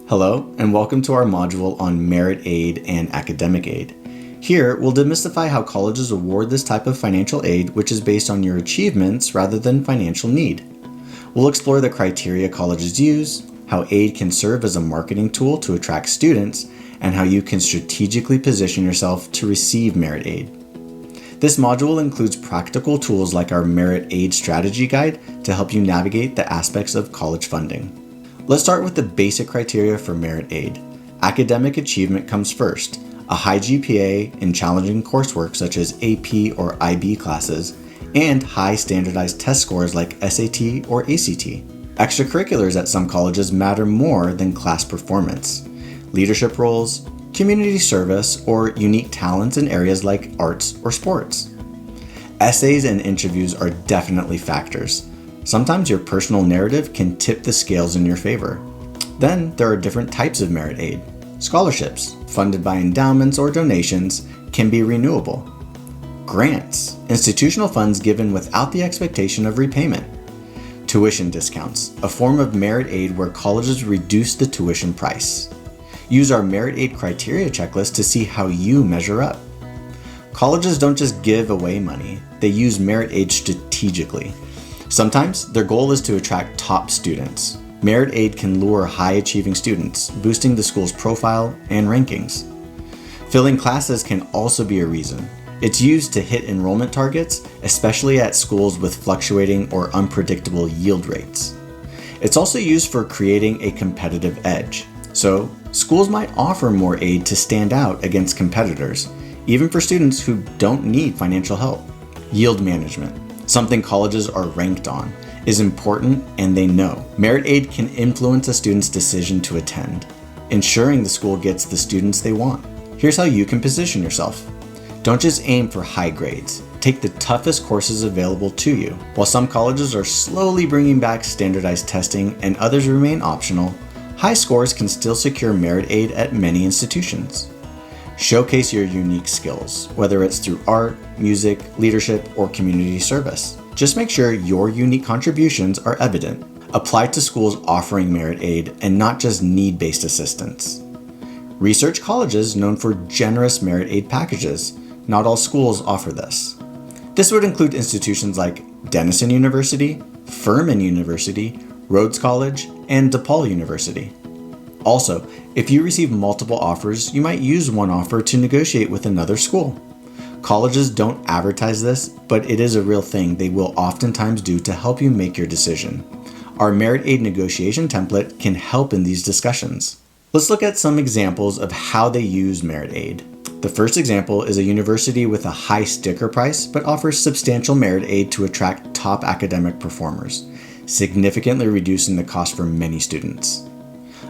Hello, and welcome to our module on merit aid and academic aid. Here, we'll demystify how colleges award this type of financial aid, which is based on your achievements rather than financial need. We'll explore the criteria colleges use, how aid can serve as a marketing tool to attract students, and how you can strategically position yourself to receive merit aid. This module includes practical tools like our Merit Aid Strategy Guide to help you navigate the aspects of college funding. Let's start with the basic criteria for merit aid. Academic achievement comes first. A high GPA in challenging coursework such as AP or IB classes, and high standardized test scores like SAT or ACT. Extracurriculars at some colleges matter more than class performance. Leadership roles, community service, or unique talents in areas like arts or sports. Essays and interviews are definitely factors. Sometimes your personal narrative can tip the scales in your favor. Then there are different types of merit aid. Scholarships, funded by endowments or donations, can be renewable. Grants, institutional funds given without the expectation of repayment. Tuition discounts, a form of merit aid where colleges reduce the tuition price. Use our merit aid criteria checklist to see how you measure up. Colleges don't just give away money, they use merit aid strategically. Sometimes their goal is to attract top students. Merit aid can lure high-achieving students, boosting the school's profile and rankings. Filling classes can also be a reason. It's used to hit enrollment targets, especially at schools with fluctuating or unpredictable yield rates. It's also used for creating a competitive edge. So, schools might offer more aid to stand out against competitors, even for students who don't need financial help. Yield management, something colleges are ranked on, is important and they know. Merit aid can influence a student's decision to attend, ensuring the school gets the students they want. Here's how you can position yourself. Don't just aim for high grades. Take the toughest courses available to you. While some colleges are slowly bringing back standardized testing and others remain optional, high scores can still secure merit aid at many institutions. Showcase your unique skills, whether it's through art, music, leadership, or community service. Just make sure your unique contributions are evident. Apply to schools offering merit aid and not just need-based assistance. Research colleges known for generous merit aid packages. Not all schools offer this. This would include institutions like Denison University, Furman University, Rhodes College, and DePaul University. Also, if you receive multiple offers, you might use one offer to negotiate with another school. Colleges don't advertise this, but it is a real thing they will oftentimes do to help you make your decision. Our merit aid negotiation template can help in these discussions. Let's look at some examples of how they use merit aid. The first example is a university with a high sticker price but offers substantial merit aid to attract top academic performers, significantly reducing the cost for many students.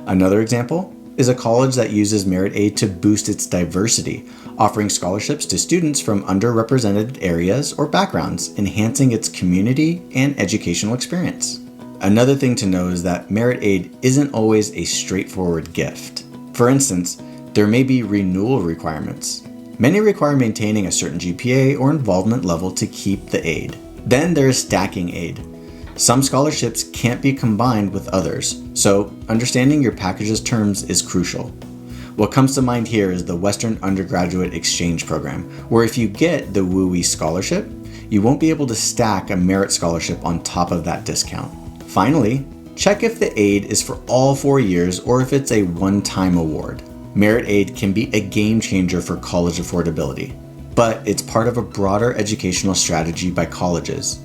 Another example is a college that uses merit aid to boost its diversity, offering scholarships to students from underrepresented areas or backgrounds, enhancing its community and educational experience. Another thing to know is that merit aid isn't always a straightforward gift. For instance, there may be renewal requirements. Many require maintaining a certain GPA or involvement level to keep the aid. Then there is stacking aid. Some scholarships can't be combined with others, so understanding your package's terms is crucial. What comes to mind here is the Western Undergraduate Exchange Program, where if you get the WUI scholarship, you won't be able to stack a merit scholarship on top of that discount. Finally, check if the aid is for all 4 years or if it's a one-time award. Merit aid can be a game changer for college affordability, but it's part of a broader educational strategy by colleges.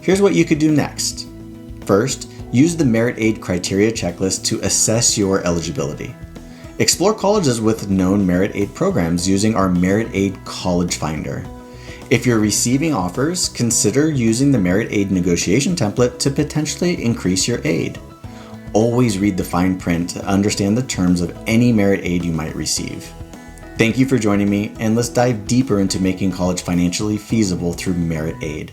Here's what you could do next. First, use the merit aid criteria checklist to assess your eligibility. Explore colleges with known merit aid programs using our Merit Aid College Finder. If you're receiving offers, consider using the merit aid negotiation template to potentially increase your aid. Always read the fine print to understand the terms of any merit aid you might receive. Thank you for joining me, and let's dive deeper into making college financially feasible through merit aid.